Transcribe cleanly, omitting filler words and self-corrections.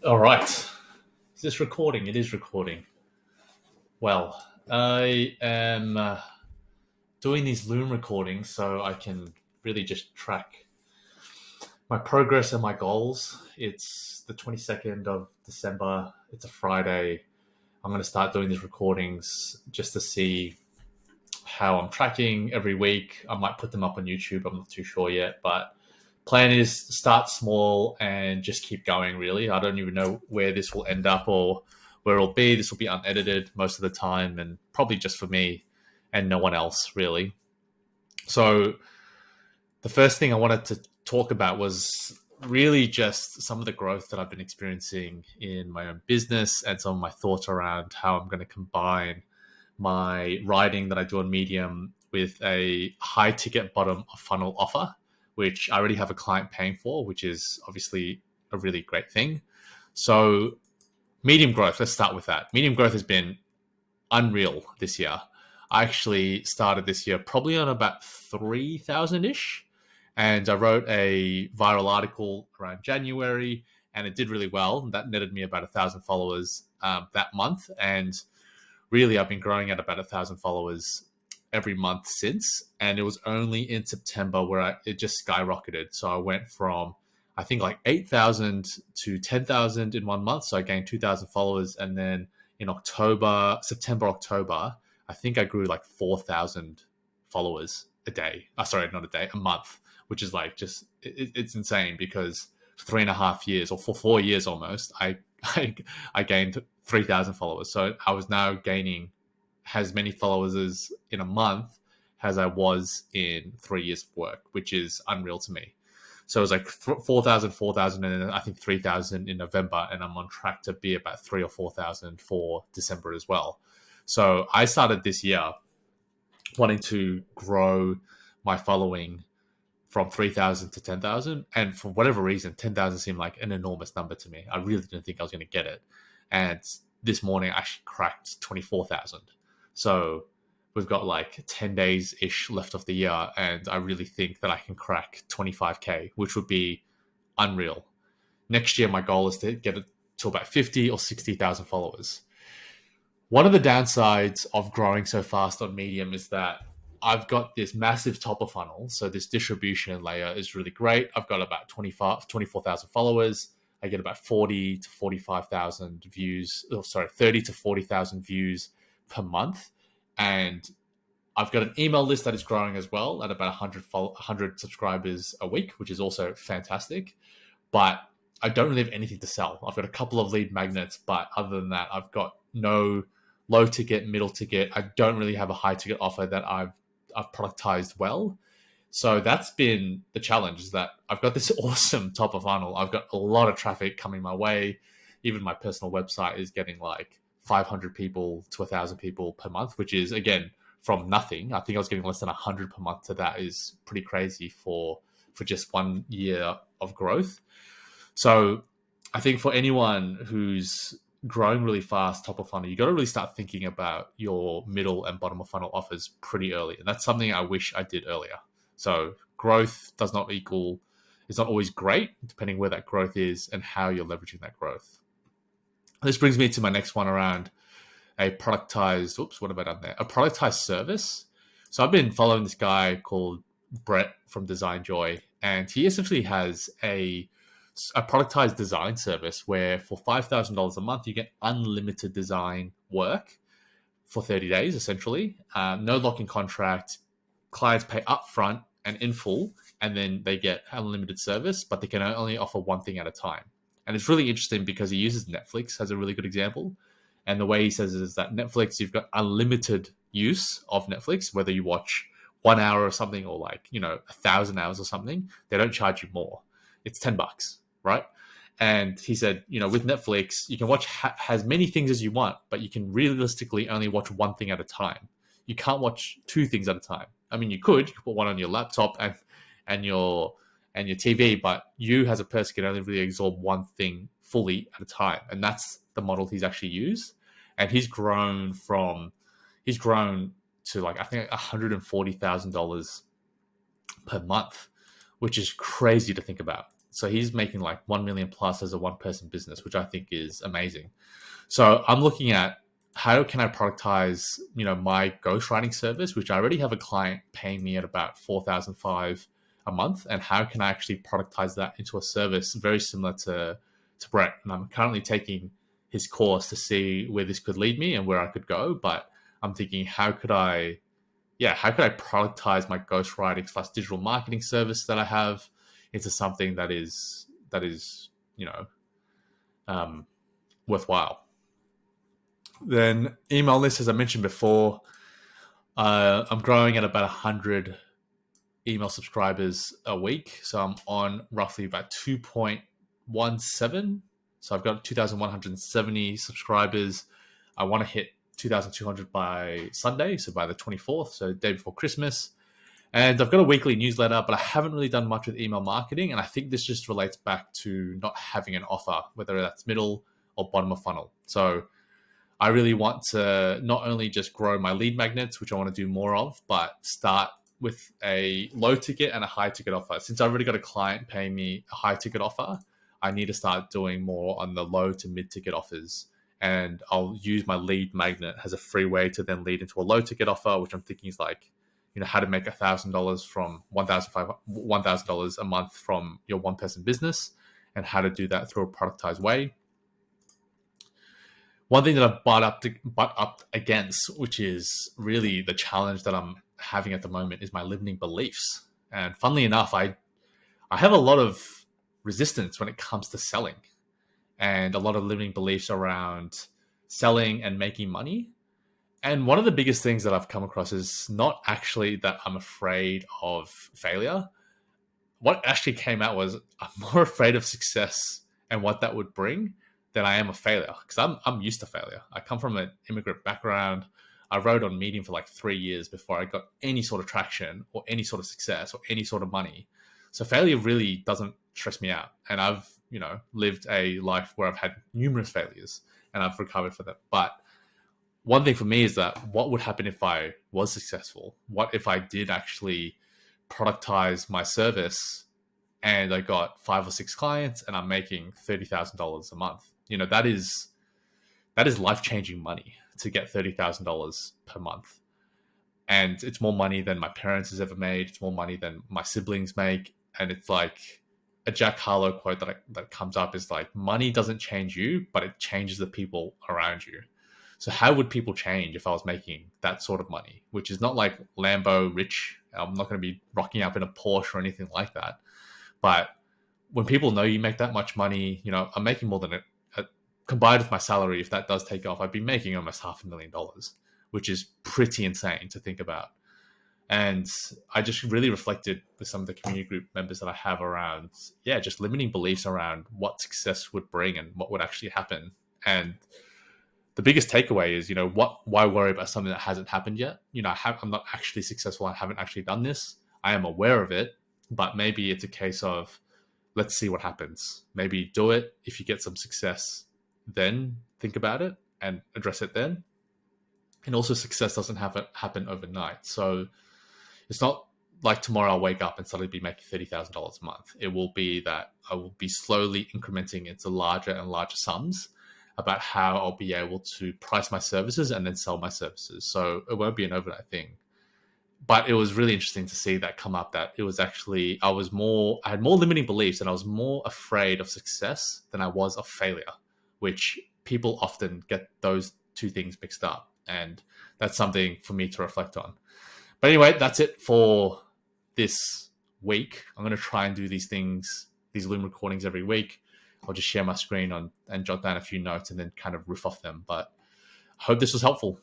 All right. Is this recording? It is recording. Well, I am doing these Loom recordings so I can really just track my progress and my goals. It's the 22nd of December. It's a Friday. I'm going to start doing these recordings just to see how I'm tracking every week. I might put them up on YouTube. I'm not too sure yet, but plan is start small and just keep going. Really, I don't even know where this will end up or where it'll be. This will be unedited most of the time, and probably just for me and no one else really. So the first thing I wanted to talk about was really just some of the growth that I've been experiencing in my own business and some of my thoughts around how I'm going to combine my writing that I do on Medium with a high ticket bottom of funnel offer, which I already have a client paying for, which is obviously a really great thing. So, Medium growth, let's start with that. Medium growth has been unreal this year. I actually started this year probably on about 3,000 ish. And I wrote a viral article around January and it did really well. That netted me about 1,000 followers that month. And really, I've been growing at about 1,000 followers every month since. And it was only in September where it just skyrocketed. So I went from, I think, like 8,000 to 10,000 in one month. So I gained 2,000 followers. And then in September, October, I think I grew like 4,000 followers a day. Sorry, not a day, a month, which is like just, it's insane because for 3.5 years or for 4 years almost, I gained 3,000 followers. So I was now gaining as many followers as in a month as I was in 3 years of work, which is unreal to me. So it was like 4,000, and then I think 3,000 in November, and I'm on track to be about 3 or 4,000 for December as well. So I started this year wanting to grow my following from 3,000 to 10,000. And for whatever reason, 10,000 seemed like an enormous number to me. I really didn't think I was going to get it. And this morning, I actually cracked 24,000. So we've got like 10 days ish left of the year. And I really think that I can crack 25K, which would be unreal. Next year, my goal is to get it to about 50 or 60,000 followers. One of the downsides of growing so fast on Medium is that I've got this massive top of funnel. So this distribution layer is really great. I've got about 24,000 followers. I get about 40 to 45,000 views, 30 to 40,000 views per month. And I've got an email list that is growing as well at about 100 subscribers a week, which is also fantastic. But I don't really have anything to sell. I've got a couple of lead magnets, but other than that, I've got no low ticket, middle ticket. I don't really have a high ticket offer that I've productized well. So that's been the challenge, is that I've got this awesome top of funnel. I've got a lot of traffic coming my way. Even my personal website is getting like 500 people to 1,000 people per month, which is, again, from nothing. I think I was getting less than 100 per month to that is pretty crazy for just 1 year of growth. So I think for anyone who's growing really fast, top of funnel, you got to really start thinking about your middle and bottom of funnel offers pretty early. And that's something I wish I did earlier. So growth does not equal, it's not always great, depending where that growth is and how you're leveraging that growth. This brings me to my next one around a productized, what have I done there? A productized service. So I've been following this guy called Brett from Design Joy, and he essentially has a productized design service where for $5,000 a month, you get unlimited design work for 30 days, essentially. No lock-in contract. Clients pay upfront and in full, and then they get unlimited service, but they can only offer one thing at a time. And it's really interesting because he uses Netflix as a really good example. And the way he says it is that Netflix, you've got unlimited use of Netflix, whether you watch 1 hour or something or 1,000 hours or something, they don't charge you more. It's $10, right? And he said, with Netflix, you can watch as many things as you want, but you can realistically only watch one thing at a time. You can't watch two things at a time. I mean, you could put one on your laptop and your TV, but you as a person can only really absorb one thing fully at a time. And that's the model he's actually used. And he's grown to I think $140,000 per month, which is crazy to think about. So he's making like 1 million plus as a one person business, which I think is amazing. So I'm looking at how can I productize, my ghostwriting service, which I already have a client paying me at about 4,500 a month, and how can I actually productize that into a service very similar to Brett. And I'm currently taking his course to see where this could lead me and where I could go. But I'm thinking, how could I productize my ghostwriting / digital marketing service that I have into something that is worthwhile. Then email list, as I mentioned before, I'm growing at about 100 email subscribers a week. So I'm on roughly about 2.17. So I've got 2,170 subscribers. I want to hit 2,200 by Sunday, so by the 24th, so the day before Christmas. And I've got a weekly newsletter, but I haven't really done much with email marketing. And I think this just relates back to not having an offer, whether that's middle or bottom of funnel. So I really want to not only just grow my lead magnets, which I want to do more of, but start with a low ticket and a high ticket offer. Since I've already got a client paying me a high ticket offer, I need to start doing more on the low to mid ticket offers. And I'll use my lead magnet as a free way to then lead into a low ticket offer, which I'm thinking is like, how to make $1,000 from $1,000 a month from your one person business, and how to do that through a productized way. One thing that I've butt up against, which is really the challenge that I'm having at the moment, is my limiting beliefs. And funnily enough, I have a lot of resistance when it comes to selling, and a lot of limiting beliefs around selling and making money. And one of the biggest things that I've come across is not actually that I'm afraid of failure. What actually came out was I'm more afraid of success and what that would bring than I am a failure, because I'm used to failure. I come from an immigrant background. I wrote on Medium for like 3 years before I got any sort of traction or any sort of success or any sort of money. So failure really doesn't stress me out. And I've, lived a life where I've had numerous failures and I've recovered from them. But one thing for me is that what would happen if I was successful? What if I did actually productize my service and I got 5 or 6 clients and I'm making $30,000 a month? That is life-changing money, to get $30,000 per month. And it's more money than my parents has ever made. It's more money than my siblings make. And it's like a Jack Harlow quote that comes up is like, money doesn't change you, but it changes the people around you. So how would people change if I was making that sort of money, which is not like Lambo rich? I'm not going to be rocking up in a Porsche or anything like that. But when people know you make that much money, I'm making more than combined with my salary. If that does take off, I'd be making almost $500,000, which is pretty insane to think about. And I just really reflected with some of the community group members that I have around, just limiting beliefs around what success would bring and what would actually happen. And the biggest takeaway is, why worry about something that hasn't happened yet? I'm not actually successful. I haven't actually done this. I am aware of it, but maybe it's a case of, let's see what happens. Maybe do it. If you get some success, then think about it and address it then. And also, success doesn't happen overnight. So it's not like tomorrow I'll wake up and suddenly be making $30,000 a month. It will be that I will be slowly incrementing into larger and larger sums about how I'll be able to price my services and then sell my services. So it won't be an overnight thing. But it was really interesting to see that come up, that it was actually, I had more limiting beliefs and I was more afraid of success than I was of failure, which people often get those two things mixed up. And that's something for me to reflect on. But anyway, that's it for this week. I'm going to try and do these Loom recordings every week. I'll just share my screen and jot down a few notes and then kind of riff off them. But I hope this was helpful.